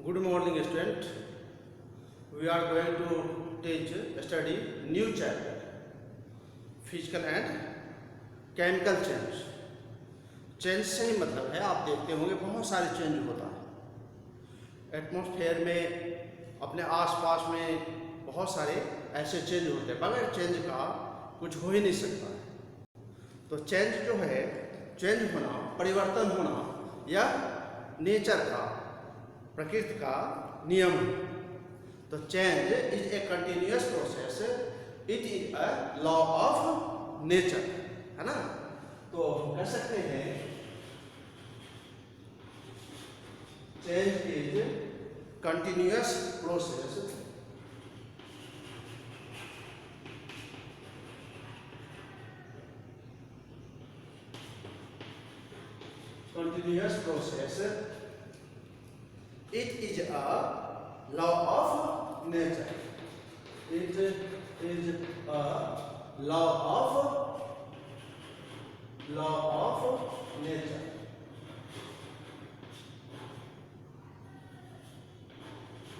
Good morning, student. We are going to study new chapter, physical and chemical change. Change से ही मतलब है, आप देखते होंगे बहुत सारे चेंज होता है एटमॉस्फेयर में, अपने आसपास में बहुत सारे ऐसे चेंज होते हैं। बगैर चेंज का कुछ हो ही नहीं सकता है। तो चेंज जो है, चेंज होना, परिवर्तन होना, यह नेचर का, प्रकृति का नियम है। तो change is a continuous process, it is a law of nature, है ना। तो हम कह सकते हैं change is continuous process it is a law of nature. It is a law of nature.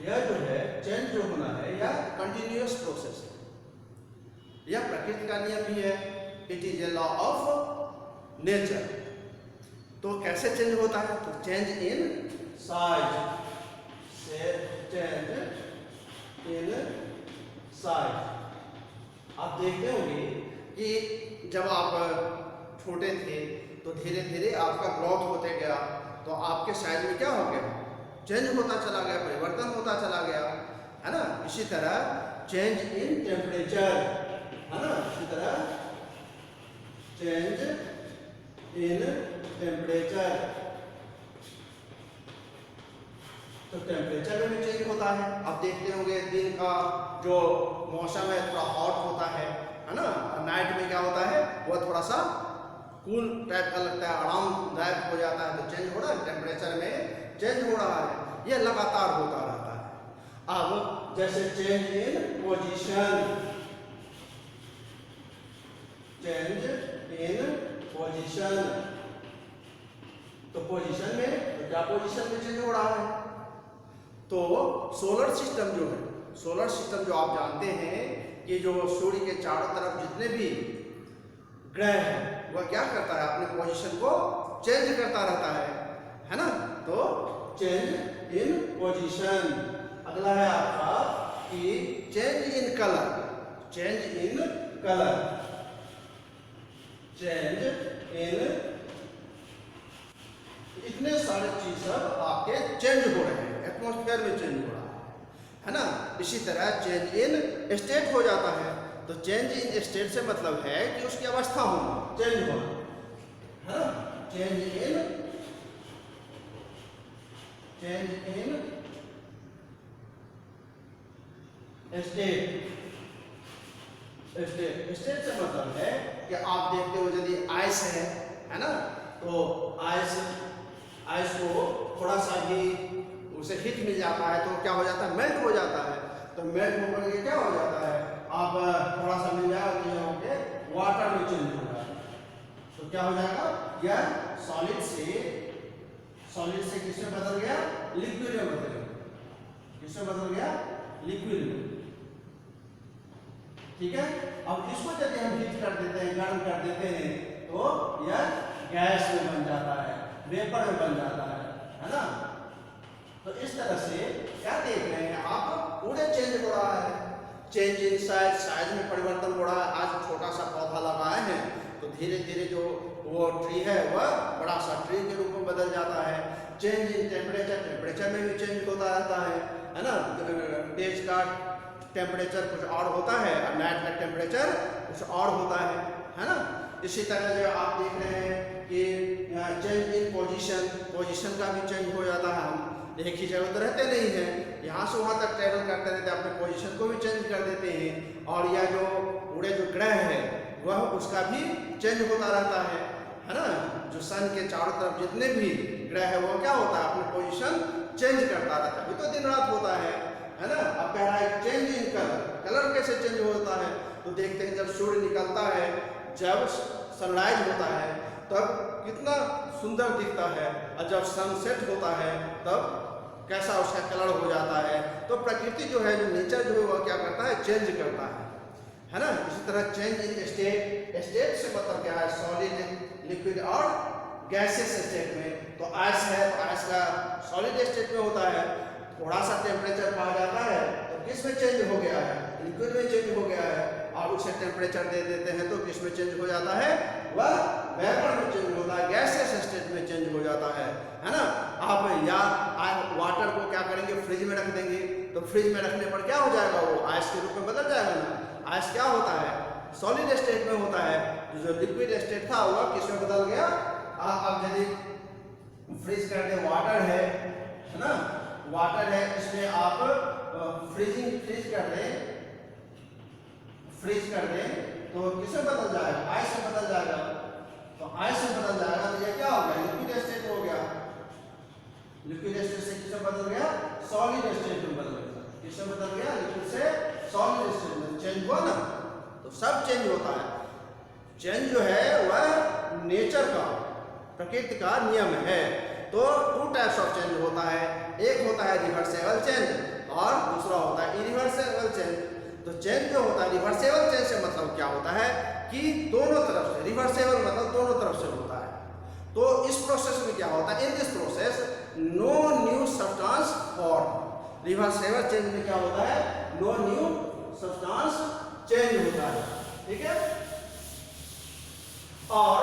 यह जो है चेंज जो होना है, यह कंटिन्यूअस प्रोसेस है, यह प्रकृति का नियम भी है। It is a law of nature. तो कैसे चेंज होता है? तो change in size, change in size. आप देखते होंगे कि जब आप छोटे थे तो धीरे धीरे आपका ग्रोथ होते गया, तो आपके साइज में क्या हो गया? चेंज होता चला गया, परिवर्तन होता चला गया, है ना। इसी तरह चेंज इन टेम्परेचर, है ना। इसी तरह चेंज इन टेम्परेचर, तो टेम्परेचर में भी चेंज होता है। आप देखते होंगे दिन का जो मौसम है थोड़ा हॉट होता है ना। नाइट में क्या होता है, वो थोड़ा सा कूल टाइप का लगता है, आरामदायक हो जाता है। तो चेंज हो रहा है, टेम्परेचर में चेंज हो रहा है, यह लगातार होता रहता है। अब जैसे change in position, change in position, तो पोजीशन में तो क्या पोजीशन में चेंज हो रहा है? तो सोलर सिस्टम जो है, सोलर सिस्टम जो आप जानते हैं कि जो सूर्य के चारों तरफ जितने भी ग्रह हैं, वह क्या करता है? अपने पोजीशन को चेंज करता रहता है ना। तो चेंज इन पोजीशन। अगला है आपका कि change in colour, change in colour, change in, इतने सारे चीज सब आपके चेंज हो रहे हैं, एटमॉस्फेयर में चेंज हो रहा है ना। इसी तरह चेंज इन स्टेट हो जाता है। तो चेंज इन स्टेट से मतलब है कि उसकी अवस्था होना, चेंज होना, है ना। चेंज इन स्टेट, स्टेट से मतलब है कि आप देखते हो यदि आइस है ना, तो आइस को थोड़ा सा भी उसे हीट मिल जाता है तो क्या हो जाता है? मेल्ट हो जाता है। तो मेल्ट होकर के क्या हो जाता है? आप थोड़ा सा मिल जाएगा तो यह होकर वाटर में चेंज हो जाएगा। तो क्या हो जाएगा? यह सॉलिड से किसमें बदल गया? लिक्विड में बदल गया। किसमें बदल गया? लिक्विड में। ठीक है। अब इसको यदि हम हीट कर देते हैं, गर्म कर देते हैं, तो यह गैस में बन जाता है, वेपर में बन जाता है ना। तो इस तरह से क्या देख रहे हैं आप? पूरे चेंज हो रहा है। चेंज इन साइज, साइज में परिवर्तन हो रहा है। आज छोटा सा पौधा लगाए हैं तो धीरे धीरे जो वो ट्री है वह बड़ा सा ट्री के रूप में बदल जाता है। चेंज इन टेम्परेचर, टेम्परेचर में भी चेंज होता रहता है ना। डेज का टेम्परेचर कुछ और होता है और नाइट का टेम्परेचर कुछ और होता है ना। इसी तरह जो आप देख रहे हैं कि चेंज इन पोजीशन, पोजीशन का भी चेंज हो जाता है। हम एक ही जगह तो रहते नहीं हैं, यहाँ से वहाँ तक ट्रेवल करते रहते हैं, अपने पोजीशन को भी चेंज कर देते हैं। और यह जो पूरे जो ग्रह है वह उसका भी चेंज होता रहता है ना। जो सन के चारों तरफ जितने भी ग्रह है वो क्या होता है? अपने पोजीशन चेंज करता रहता है। अभी तो दिन रात होता है ना। अब कह रहा है चेंज इन कलर, कलर कैसे चेंज होता है? तो देखते हैं जब सूर्य निकलता है, जब सनराइज होता है तब कितना सुंदर दिखता है, और जब सनसेट होता है तब कैसा उसका कलर हो जाता है। तो प्रकृति जो है, जो नेचर जो है वह क्या करता है, चेंज करता है ना। इसी तरह चेंज इन स्टेट, स्टेट से मतलब क्या है, सॉलिड, लिक्विड और गैसेस स्टेट में। तो आइस है तो आइस का सॉलिड स्टेट में होता है, थोड़ा सा टेम्परेचर पा जाता है तो किस में चेंज हो गया है, लिक्विड में चेंज हो गया है। और उसे टेम्परेचर दे देते हैं तो किस में चेंज हो जाता है, वह वेपर में चेंज होता है, गैसेस स्टेट में चेंज हो जाता है ना। आप या वाटर को क्या करेंगे, फ्रिज में रख देंगे तो फ्रिज में रखने पर क्या हो जाएगा, वो आइस के रूप में बदल जाएगा ना। आइस क्या होता है, सॉलिड स्टेट में होता है। जो लिक्विड स्टेट था वह किस में बदल गया। अब यदि फ्रीज कर दे, वाटर है ना, वाटर है, इसमें आप फ्रीज कर दें तो किससे बदल जाएगा, आइस से बदल जाएगा। तो आइस से बदल जाएगा तो ये क्या हो गया, लिक्विड स्टेट हो गया। लिक्विड स्टेट से किससे बदल गया, सॉलिड स्टेट में बदल गया। किससे बदल गया, लिक्विड से सॉलिड स्टेट में चेंज हुआ ना। तो सब चेंज होता है। चेंज जो है वह नेचर का, प्रकृति का नियम है। तो टू टाइप्स ऑफ चेंज होता है, एक होता है रिवर्सेबल चेंज और दूसरा होता है इरिवर्सेबल चेंज। तो चेंज जो होता है रिवर्सेबल चेंज से मतलब क्या होता है कि दोनों तरफ से, रिवर्सेबल मतलब दोनों तरफ से होता है। तो इस प्रोसेस में क्या होता है, in this process no new substance form. Reversible change में क्या होता है, नो न्यू सब्सटेंस चेंज होता है, ठीक है। और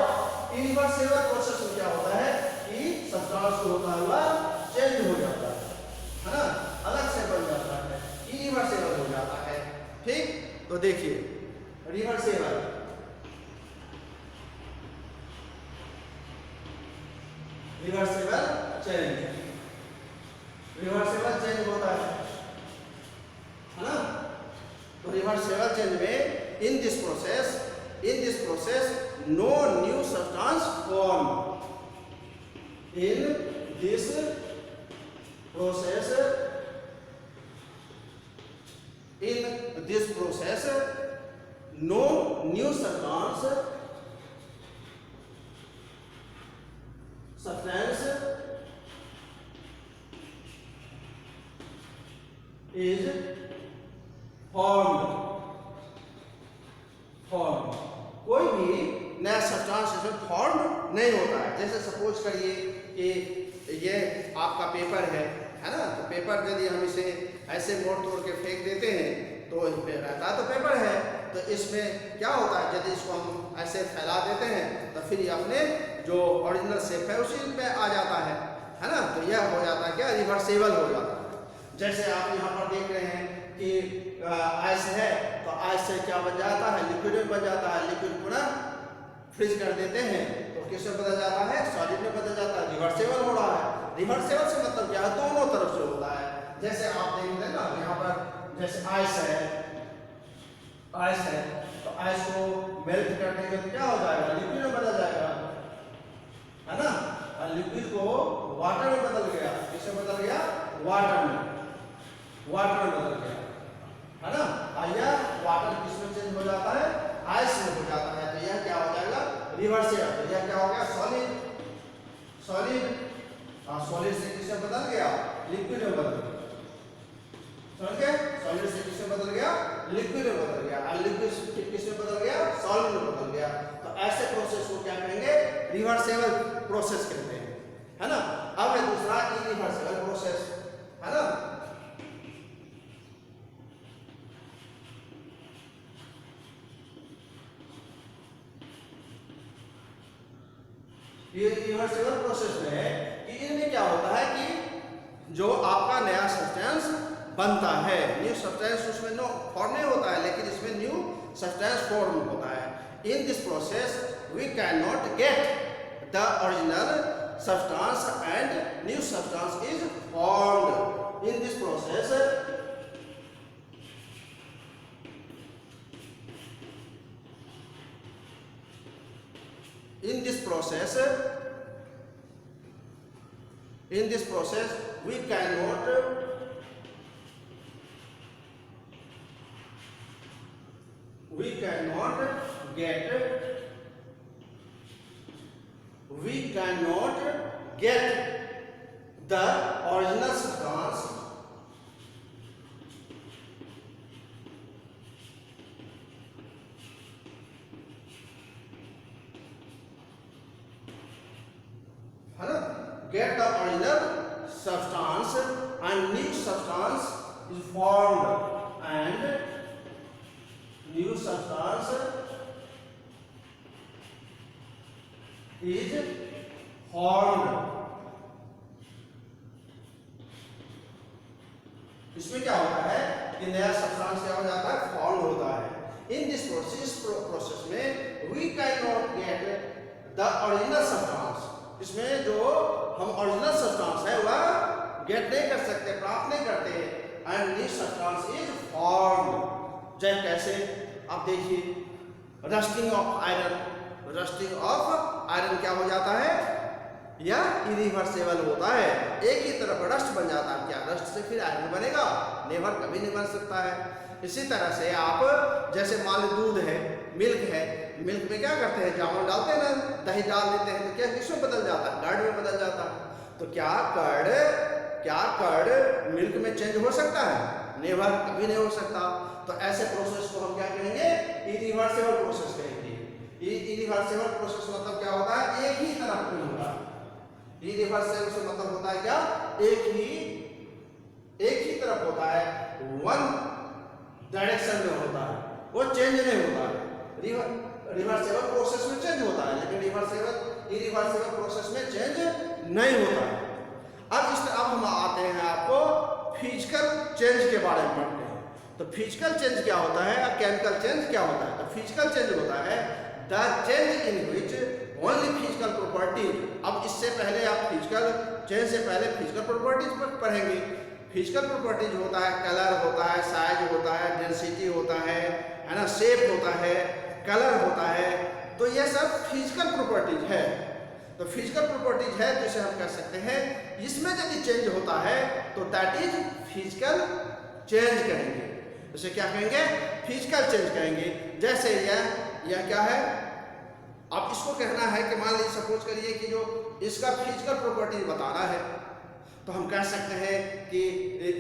इरिवर्सेबल प्रोसेस में क्या होता है कि सब्सटेंस जो होता है वह चेंज हो जाता है ना, अलग से बन जाता है, इरिवर्सेबल हो जाता है, ठीक। तो देखिए reversible, reversible change, reversible change होता है ना। तो रिवर्सेबल चेंज में in this process no new substance form. In this process no new substance is formed। कोई भी नया सब्सटेंस इसमें फॉर्म नहीं होता है। जैसे सपोज करिए कि ये आपका पेपर है ना। तो पेपर यदि हम इसे ऐसे मोड़ तोड़ के फेंक देते हैं तो रहता तो पेपर है। तो इसमें क्या होता है, यदि इसको हम ऐसे फैला देते हैं तो फिर ये अपने जो ओरिजिनल शेप है उसी में आ जाता है ना। तो यह हो जाता है क्या, रिवर्सेबल हो जाता है। जैसे आप यहाँ पर देख रहे हैं कि आइस है तो आइस से क्या बन जाता है, लिक्विड में बन जाता है। लिक्विड पुनः फ्रीज कर देते हैं तो किसमें बदल जाता है, सॉलिड में बदल जाता है, रिवर्सेबल हो रहा है। रिवर्सेबल से मतलब क्या है, दोनों तरफ से होता है। जैसे आप देख रहे हैं ना यहाँ पर, जैसे आइस है तो आइस को मेल्ट कर देंगे तो क्या हो जाएगा, लिक्विड में बदल जाएगा है ना। और लिक्विड को वाटर में बदल गया, किसमें बदल गया, वाटर में बदल गया है ना। और यह वाटर किसमें चेंज हो जाता है, आइस में हो जाता है। तो यह क्या हो जाएगा, रिवर्सेबल। तो यह क्या हो गया, सॉलिड से किसमें बदल गया, लिक्विड में बदल गया। समझ गए, सॉलिड से किसमें बदल गया, लिक्विड में बदल गया। और लिक्विड से किसमें बदल गया, सॉलिड में बदल गया। तो ऐसे प्रोसेस को क्या कहेंगे, रिवर्सेबल प्रोसेस कहते हैं है ना। अब है दूसरा इरिवर्सेबल प्रोसेस है ना। ये रिवर्सेबल प्रोसेस में है कि इनमें क्या होता है कि जो आपका नया सब्सटेंस बनता है, न्यू सब्सटेंस उसमें नो फॉर्म नहीं होता है, लेकिन इसमें न्यू सब्सटेंस फॉर्म होता है। In this process we can not get the original substance and new substance is formed. In this process in this process we cannot get the original substance है ना, get the original substance and new substance is formed and new substance is formed। इसमें क्या होता है कि नया substance क्या हो जाता है, फॉर्म होता है। इन दिस प्रोसेस में we can not get the original substance, इसमें जो हम ओरिजिनल सब्सटेंस है वह गेट नहीं कर सकते, प्राप्त नहीं करते, and this substance is formed. जब कैसे आप देखिए rusting of iron, rusting of iron क्या हो जाता है, या इरिवर्सेबल होता है, एक ही तरफ रस्ट बन जाता है। क्या रस्ट से फिर आयरन बनेगा? नेवर, कभी नहीं बन सकता है। इसी तरह से आप जैसे मान लो दूध है, मिल्क है, मिल्क में क्या करते हैं, जामुन डालते हैं ना, दही डाल देते हैं, तो क्या किसमें बदल जाता है, कर्ड में बदल जाता है। तो क्या कर्ड मिल्क में चेंज हो सकता है? नेवर, कभी नहीं हो सकता। तो ऐसे प्रोसेस को हम क्या कहेंगे, इरिवर्सेबल प्रोसेस कहेंगे। इरिवर्सेबल प्रोसेस मतलब क्या होता है, एक ही तरफ में होता है। इरिवर्सेबल से मतलब होता है क्या, एक ही तरफ होता है, वन डायरेक्शन में होता है, वो चेंज नहीं होता है। रिवर्सेबल प्रोसेस में चेंज होता है, लेकिन इरिवर्सेबल प्रोसेस में चेंज नहीं होता है। अब हम आते हैं आपको फिजिकल चेंज के बारे में पढ़ते हैं। तो फिजिकल चेंज क्या होता है और केमिकल चेंज क्या होता है? तो फिजिकल चेंज होता है the change in which only physical properties. अब इससे पहले आप फिजिकल चेंज से पहले फिजिकल प्रॉपर्टीज पढ़ेंगे। फिजिकल प्रॉपर्टीज होता है, कलर होता है, साइज होता है, डेंसिटी होता है ना, शेप होता है, कलर होता है। तो ये सब फिजिकल प्रॉपर्टीज है। तो फिजिकल प्रॉपर्टीज है तो इसे हम कह सकते हैं, इसमें यदि चेंज होता है तो दैट इज फिजिकल चेंज कहेंगे। इसे क्या कहेंगे, फिजिकल चेंज कहेंगे। जैसे यह क्या है, अब इसको कहना है कि मान लीजिए सपोज करिए कि जो इसका फिजिकल प्रॉपर्टीज बताना है, तो हम कह सकते हैं कि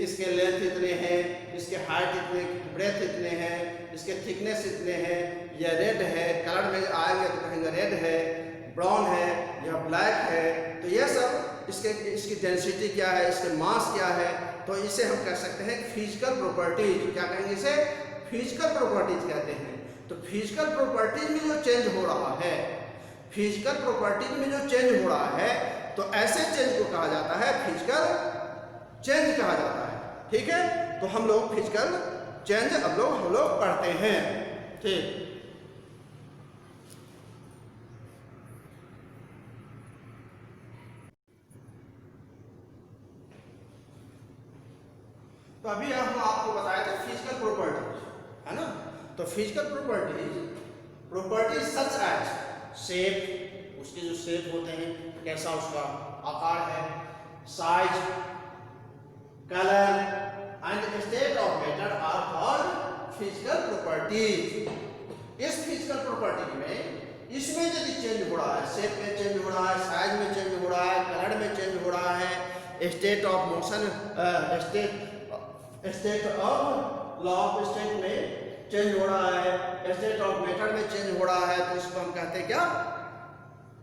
इसके लेंथ इतने हैं, इसके हाइट इतने, ब्रेथ इतने हैं, इसके थिकनेस इतने हैं, यह रेड है, कलर में आएंगे तो कहेंगे रेड है, ब्राउन है या ब्लैक है। तो यह सब इसकी डेंसिटी क्या है, इसके मास क्या है, तो इसे हम कह सकते हैं फिजिकल प्रॉपर्टीज। क्या कहेंगे इसे, फिजिकल प्रॉपर्टीज कहते हैं। तो फिजिकल प्रॉपर्टीज में जो चेंज हो रहा है, फिजिकल प्रॉपर्टीज में जो चेंज हो रहा है, तो ऐसे चेंज को कहा जाता है फिजिकल चेंज कहा जाता है। ठीक है, तो हम लोग फिजिकल चेंज हम लोग पढ़ते हैं। ठीक, तो अभी हम आपको बताए थे फिजिकल प्रॉपर्टीज, है ना। तो physical properties such as shape, उसके जो शेप होते हैं, कैसा उसका आकार है, size, colour and state of matter are called physical properties. इस फिजिकल प्रॉपर्टी में इसमें यदि चेंज हो रहा है, शेप में चेंज हो रहा है, साइज में चेंज हो रहा है, कलर में चेंज हो रहा है, state of motion, state of law of state में चेंज हो रहा है, स्टेट ऑफ मैटर में चेंज हो रहा है, तो इसको हम कहते हैं क्या,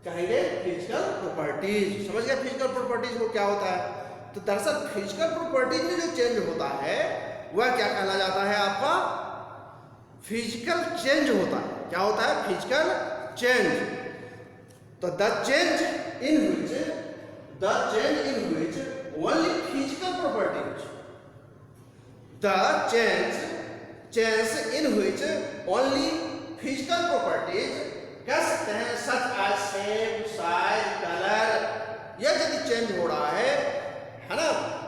कहेंगे फिजिकल प्रॉपर्टीज। समझ गए फिजिकल प्रॉपर्टीज को क्या होता है? तो दरअसल फिजिकल प्रॉपर्टीज में जो चेंज होता है वह क्या कहला जाता है, आपका फिजिकल चेंज होता है। क्या होता है, फिजिकल चेंज। तो the change in which only physical properties, the change in which only physical properties कह सकते हैं, such as shape, size, colour, यह यदि चेंज हो रहा है ना,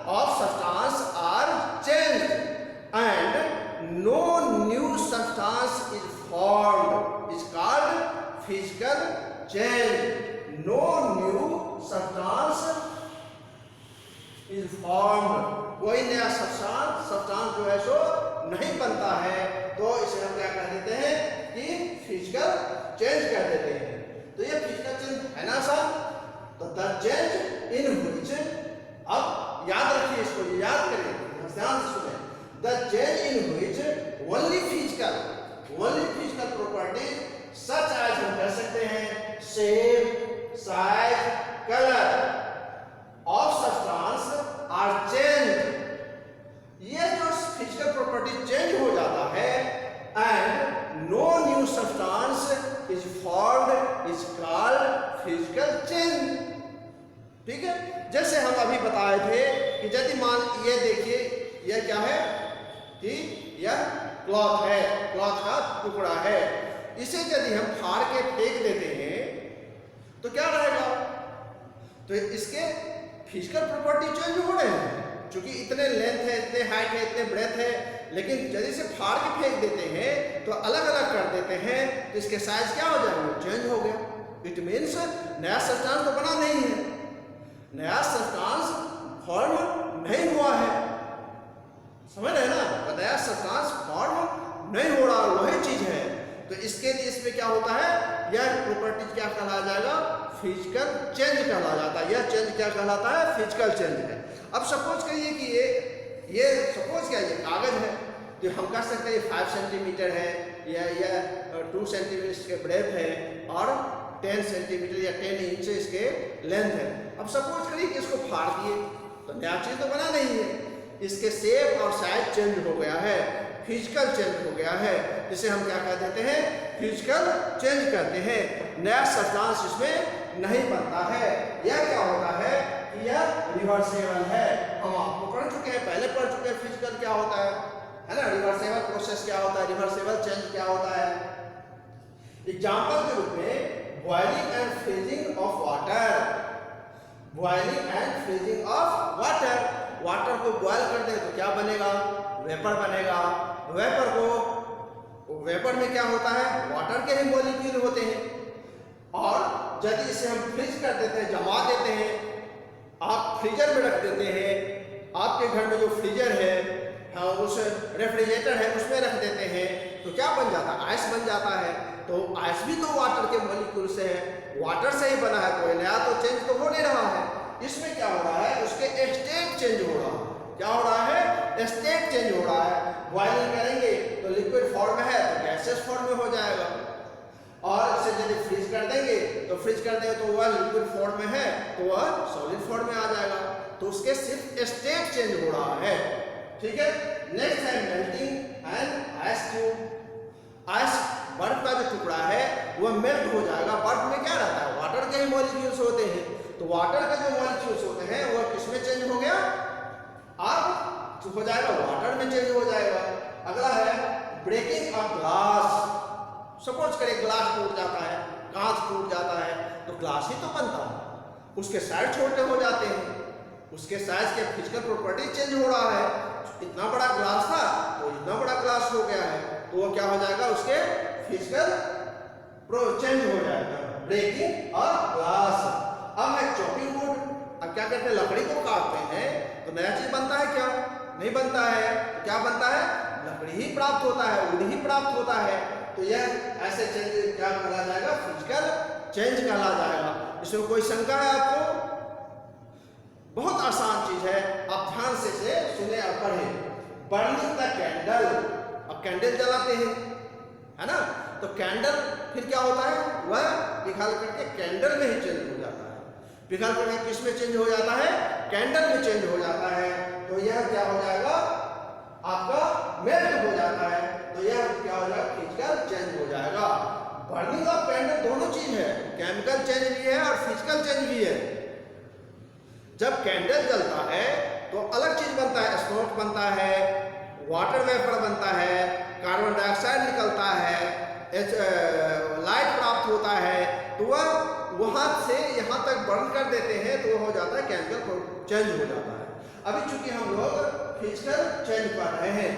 of substance are change and no new substance is formed is called physical change. No new substance is formed, कोई नया सब्सटेंस जो है सो नहीं बनता है, तो इसे हम क्या कह देते हैं कि फिजिकल चेंज कह देते हैं। तो ये फिजिकल चेंज है ना सर। तो द चेंज इन विच अब याद रखिए इसको, याद करें, ध्यान से सुने। The change in which only physical properties such as, हम कह सकते हैं shape, size, colour of substance are change. ये जो फिजिकल प्रॉपर्टी चेंज हो जाता है and no new substance is formed is called physical change. ठीक है, जैसे हम अभी बताए थे कि यदि मान ये देखिए, यह क्या है कि यह क्लॉथ है, क्लॉथ का टुकड़ा है, इसे यदि हम फाड़ के फेंक देते हैं तो क्या रहेगा? तो इसके फिजिकल प्रॉपर्टी चेंज हो रहे हैं, क्योंकि इतने लेंथ है, इतने हाइट है, इतने ब्रेथ है, लेकिन यदि इसे फाड़ के फेंक देते हैं तो अलग अलग कर देते हैं तो इसके साइज क्या हो जाएंगे? चेंज हो गया। इट मीन्स नया सब्सटेंस तो बना नहीं है, नया सब्सटेंस फॉर्म नहीं हुआ है, समझ रहे ना? तो नया सब्सटेंस फॉर्म नहीं हो रहा, वही चीज है। तो इसके लिए इसमें क्या होता है? यह प्रॉपर्टी क्या कहलाया जाएगा? फिजिकल चेंज कहला जाता है। यह चेंज क्या कहलाता है? फिजिकल चेंज है। अब सपोज करिए कि ये सपोज क्या, ये कागज है, तो हम कह सकते हैं 5 सेंटीमीटर है या 2 सेंटीमीटर इसके ब्रेथ है और 10 सेंटीमीटर या 10 इंच इसके लेंथ है। अब सपोज करिए कि इसको फाड़ दिए तो नया चीज तो बना नहीं है, इसके शेप और साइज चेंज हो गया है, फिजिकल चेंज हो गया है, जिसे हम क्या कह देते हैं? फिजिकल चेंज करते हैं। नया सब्सटेंस इसमें नहीं बनता है। यह क्या होता है कि यह रिवर्सेबल है। हम आपको पढ़ चुके हैं, पहले पढ़ चुके हैं फिजिकल क्या होता है ना? रिवर्सेबल प्रोसेस क्या होता है, रिवर्सेबल चेंज क्या होता है। एग्जांपल के रूप में boiling and freezing of water, boiling and freezing of water. Water को बॉयल कर दे तो क्या बनेगा? वेपर बनेगा। वेपर में क्या होता है? वाटर के ही मॉलिक्यूल होते हैं। और यदि इसे हम फ्रीज कर देते हैं, जमा देते हैं, आप फ्रीजर में रख देते हैं, आपके घर में जो फ्रीजर है, हाँ, उस रेफ्रिजरेटर है, उसमें रख देते हैं, तो क्या बन जाता है? आइस बन जाता है। तो आइस भी तो वाटर के मॉलिक्यूल से है, वाटर से ही बना है, कोई नया तो चेंज तो हो नहीं रहा है। इसमें क्या हो रहा है? उसके स्टेट चेंज हो रहा है। क्या हो रहा है? स्टेट चेंज हो रहा है। बॉइलिंग करेंगे तो लिक्विड फॉर्म में है तो गैसेस फॉर्म में हो जाएगा, और इसे यदि फ्रीज कर देंगे तो वह लिक्विड फॉर्म में है तो वह सॉलिड फॉर्म में आ जाएगा। तो उसके सिर्फ स्टेट चेंज हो रहा है। ठीक है, नेक्स्ट है melting and ice cube. Ice, बर्फ का जो टुकड़ा है वह मेल्ट हो जाएगा। बर्फ में क्या रहता है? वाटर के ही मॉलिक्यूल्स होते हैं। तो वाटर के जो मॉलिक्यूल्स होते हैं वह किसमें चेंज हो गया? अब हो जाएगा वाटर में चेंज हो जाएगा। अगला है ब्रेकिंग ऑफ ग्लास। सपोज करें ग्लास टूट जाता है, कांच टूट जाता है, तो ग्लास ही तो बनता है, उसके साइज छोटे हो जाते हैं, उसके साइज के फिजिकल प्रॉपर्टी चेंज हो रहा है। इतना बड़ा ग्लास था तो इतना बड़ा ग्लास हो गया है, तो वो क्या हो जाएगा? उसके फिजिकल चेंज हो जाएगा। Breaking of glass. अब है चॉपिंग बोर्ड। अब क्या करते हैं? लकड़ी को काटते हैं तो नया चीज बनता है क्या? नहीं बनता है। तो क्या बनता है? लकड़ी ही प्राप्त होता है, वुड ही प्राप्त होता है। तो यह ऐसे चेंज क्या कहला जाएगा? फिजिकल चेंज कहला जाएगा। इसमें कोई शंका है आपको? बहुत आसान चीज है, आप ध्यान से इसे सुने और पढ़ें। Burning the candle. अब कैंडल जलाते हैं, है ना? तो कैंडल फिर क्या होता है? वह पिघल करके कैंडल में ही चेंज हो जाता है। पिघल करके किस में चेंज हो जाता है? कैंडल में चेंज हो जाता है। तो यह क्या हो जाएगा? आपका मेल्ट हो जाता है। तो यह क्या हो जाएगा? फिजिकल चेंज हो जाएगा। बर्निंग ऑफ कैंडल दोनों चीज है, केमिकल चेंज भी है और फिजिकल चेंज भी है। जब कैंडल जलता है तो अलग चीज बनता है, स्मोक बनता है, वाटर वेपर बनता है, कार्बन डाइऑक्साइड निकलता है, लाइट प्राप्त होता है। तो वह वहां से यहां तक बर्न कर देते हैं तो वह हो जाता है केमिकल चेंज हो जाता है। अभी चूंकि हम लोग फिजिकल चेंज कर रहे हैं,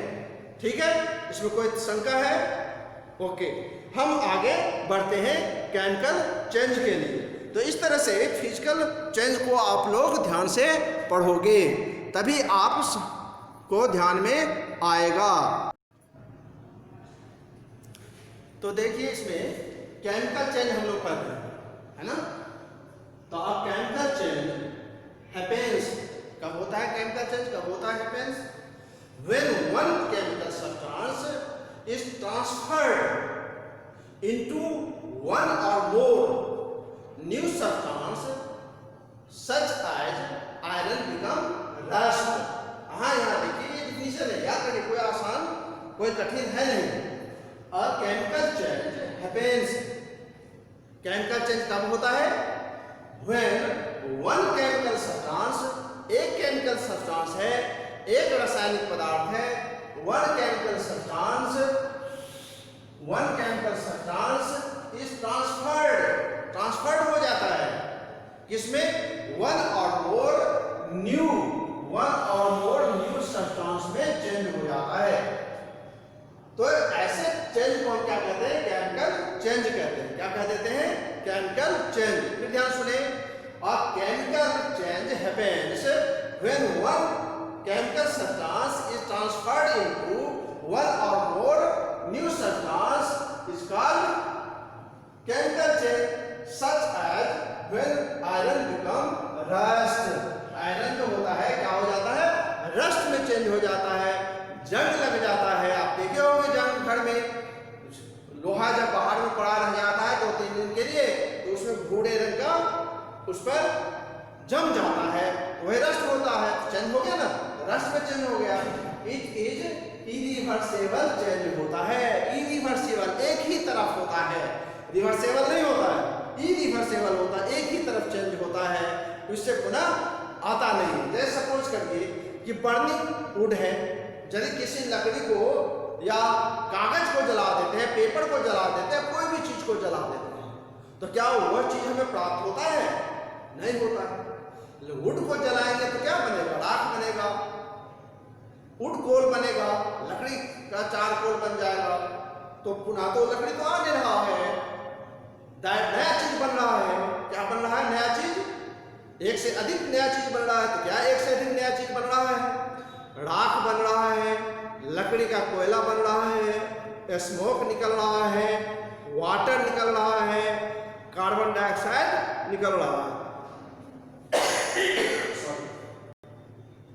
ठीक है, इसमें कोई शंका है? ओके, हम आगे बढ़ते हैं केमिकल चेंज के लिए। तो इस तरह से फिजिकल चेंज को आप लोग ध्यान से पढ़ोगे, तभी आप को ध्यान में आएगा। तो देखिए इसमें केमिकल चेंज हम लोग पढ़ रहे हैं, है ना? तो अब केमिकल चेंज हैपेंस कब होता है केमिकल चेंज, कब होता है happens? When one chemical substance is transferred into one और more new substance such as iron become rust. हाँ, यहाँ देखिए ये डिफिनेशन है, याद करिए, कोई आसान कोई कठिन है नहीं। और chemical change happens, chemical change कब होता है? व्हेन वन केमिकल सब्सटेंस, एक केमिकल सब्सटेंस है, एक रासायनिक पदार्थ है, one chemical substance is transferred हो जाता है किसमें? वन और मोर न्यू सब्सटेंस में चेंज हो जाता है। तो ऐसे चेंज को क्या कहते हैं? केमिकल चेंज कहते हैं। क्या कह देते हैं? Chemical change. फिर ध्यान सुने, और chemical change happens when one chemical substance is transferred into one और more new substance is called chemical change such as when iron become rust. Iron जो होता है क्या हो जाता है? रस्ट में चेंज हो जाता है, जंग लग जाता है। आप देखे होंगे जंग घर में लोहा जब बाहर में पड़ा रह जाता है 2-3 दिन के लिए, तो उसमें भूरे रंग का उस पर जम जाता है, वही रस्ट होता है। चेंज हो गया ना, रस्ट में चेंज हो गया। इट इज इरिवर्सिबल चेंज होता है। इरिवर्सिबल एक ही तरफ होता है, रिवर्सेबल नहीं होता है, इरिवर्सेबल होता है, एक ही तरफ चेंज होता है, उससे पुनः आता नहीं। जैसे सपोज करिए कि बर्निंग वुड है, यदि किसी लकड़ी को या कागज को जला देते हैं, पेपर को जला देते हैं, कोई भी चीज को जला देते हैं, तो क्या वह चीज हमें प्राप्त होता है? नहीं होता है। वुड को जलाएंगे तो क्या बनेगा? राख बनेगा, वुड कोल बनेगा, लकड़ी का चारकोल बन जाएगा। तो पुनः तो लकड़ी तो आ नहीं रहा है, नया चीज बन रहा है। क्या बन रहा है? नया चीज, एक से अधिक नया चीज बन रहा है। तो क्या एक से अधिक नया चीज बन रहा है? राख बन रहा है, लकड़ी का कोयला बन रहा है, स्मोक निकल रहा है, वाटर निकल रहा है, कार्बन डाइऑक्साइड निकल रहा है।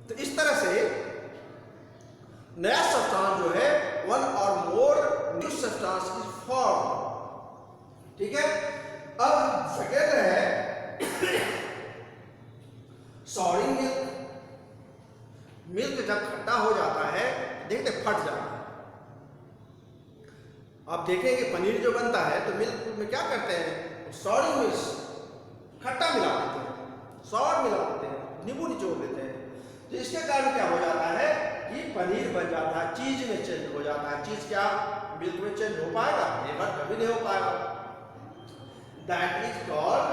तो इस तरह से नया सब्सटेंस जो है वन और more new substance is form. ठीक है। अब सेकेंड है सॉरिंग मिल्क। मिल्क जब खट्टा हो जाता है, देखते फट जाता है। आप देखेंगे पनीर जो बनता है तो मिल्क में क्या करते हैं? सॉरिंग मिल्क, खट्टा मिला देते हैं, सॉर मिला देते हैं, नींबू निचोड़ देते हैं। तो इसके कारण क्या हो जाता है कि पनीर बन जाता है, चीज में चेंज हो जाता है। चीज क्या मिल्क में चेंज हो पाएगा? नेवर, कभी नहीं हो पाएगा। That is called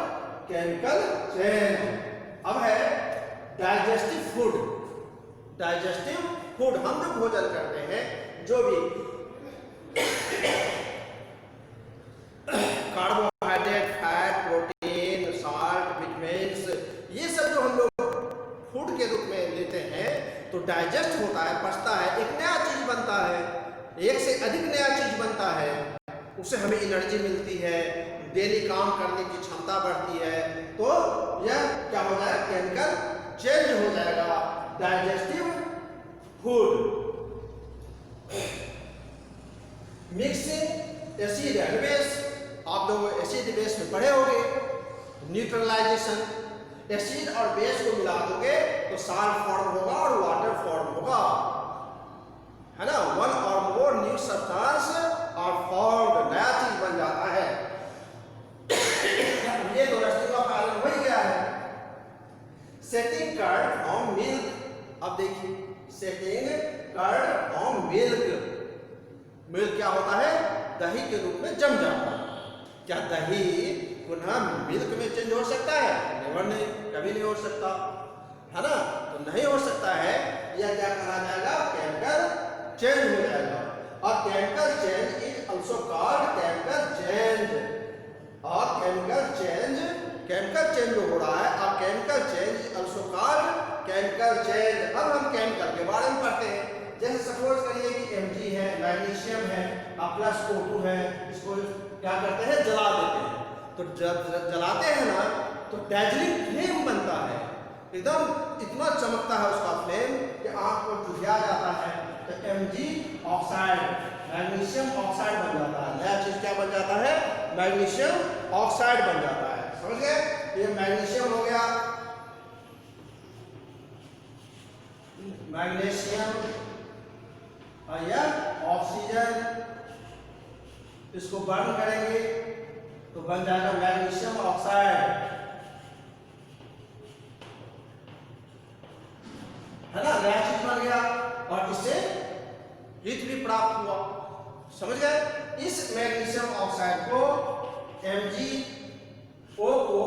chemical change. अब है डाइजेस्टिव फूड। डाइजेस्टिव फूड हम जो भोजन करते हैं, जो भी carbohydrate, fat, protein, salt, vitamins, ये सब जो हम लोग फूड के रूप में लेते हैं, तो डाइजेस्ट होता है, पचता है, एक नया चीज बनता है, एक से अधिक नया चीज बनता है, उससे हमें एनर्जी मिलती है, डेली काम करने की क्षमता बढ़ती है। तो यह क्या हो जाएगा? केमिकल चेंज हो जाएगा, digestive food. Mixing acid and base, आप लोग एसिड बेस में पढ़े होंगे। न्यूट्रलाइजेशन, एसिड और बेस को मिला दोगे तो साल्ट फॉर्म होगा और वाटर फॉर्म होगा, है ना। वन और मोर न्यू सब्सटेंस और फॉर्म्ड, नया चीज बन जाता है। ये तो रस्ती का कारण हो ही गया है। Setting curd from milk. अब देखिए, setting curd from milk. Milk क्या होता है? दही के रूप में जम जाता है। क्या दही पुनः मिल्क में चेंज हो सकता है? नेवर, नहीं, कभी नहीं हो सकता, है ना। तो नहीं हो सकता है, यह क्या कहा जाएगा? केमिकल चेंज हो जाएगा। और chemical change is also called chemical change. और केमिकल चेंज जो हो रहा है, और chemical change also called chemical change. अब हम केमिकल के बारे में पढ़ते हैं। जैसे सपोज करिए कि Mg है, मैग्नीशियम है, प्लस O2 है, इसको क्या करते हैं? जला देते हैं। तो जब जलाते हैं ना, तो डैजलिंग फ्लेम बनता है। एकदम इतना चमकता है उसका फ्लेम कि आंख को चुभिया जाता है। तो Mg ऑक्साइड, मैग्नीशियम ऑक्साइड बन जाता है। नया चीज क्या बन जाता है? मैग्नीशियम ऑक्साइड बन जाता है। समझ गए? ये मैग्नीशियम हो गया, मैग्नीशियम, और यह ऑक्सीजन, इसको बर्न करेंगे तो बन जाएगा मैग्नीशियम ऑक्साइड, है ना, नया चीज बन गया और इससे हीट भी प्राप्त हुआ। समझ गए? इस मैग्नीशियम ऑक्साइड को MgO को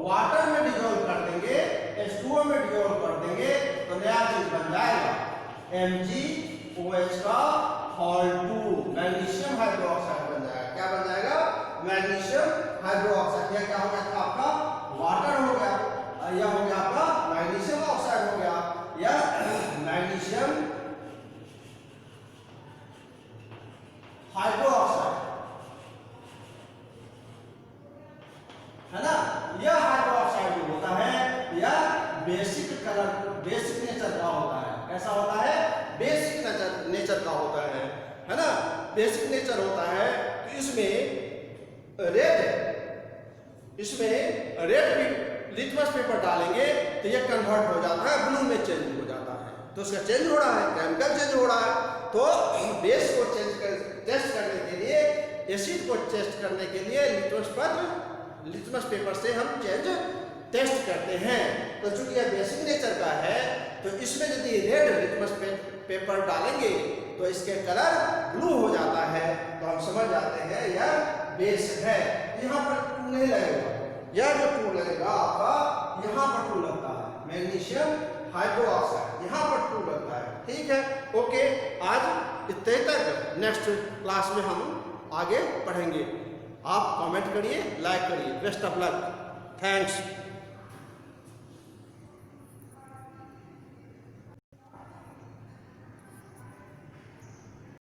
वाटर में डिजोल्व कर देंगे, H2O में डिजोल्व कर देंगे तो नया चीज बन जाएगा MgOH का Hol2, मैग्नीशियम हाइड्रोक्साइड बन जाएगा। क्या बन जाएगा? Magnesium hydroxide. यह क्या हो गया था आपका? वाटर हो गया, यह हो गया आपका मैग्नीशियम ऑक्साइड हो गया, यह मैग्नीशियम हाइड्रोक्साइड, है ना। यह हाइड्रोक्साइड जो होता है यह बेसिक कलर, बेसिक नेचर का होता है। कैसा होता है? बेसिक नेचर का होता है ना, बेसिक नेचर होता है। तो इसमें रेड लिटमस पेपर डालेंगे तो यह कन्वर्ट हो जाता है, ब्लू में चेंज हो जाता है। तो उसका चेंज हो रहा है, केमिकल चेंज हो रहा है। तो बेस को टेस्ट करने के लिए, एसिड को टेस्ट करने के लिए लिटमस पेपर से हम टेस्ट करते हैं। तो चूंकि यह बेसिक नेचर का है तो इसमें यदि रेड लिटमस पेपर डालेंगे तो इसके कलर ब्लू हो जाता है, तो हम समझ जाते हैं यह बेस है। यहाँ पर टू नहीं लगेगा, यह जो टू लगेगा आपका, यहाँ पर टू लगता है, मैग्नीशियम हाइड्रोक्साइड, यहाँ पर टू लगता है। ठीक है, ओके, आज इतने तक। नेक्स्ट क्लास में हम आगे पढ़ेंगे। आप कमेंट करिए, लाइक करिए। Best of luck, thanks.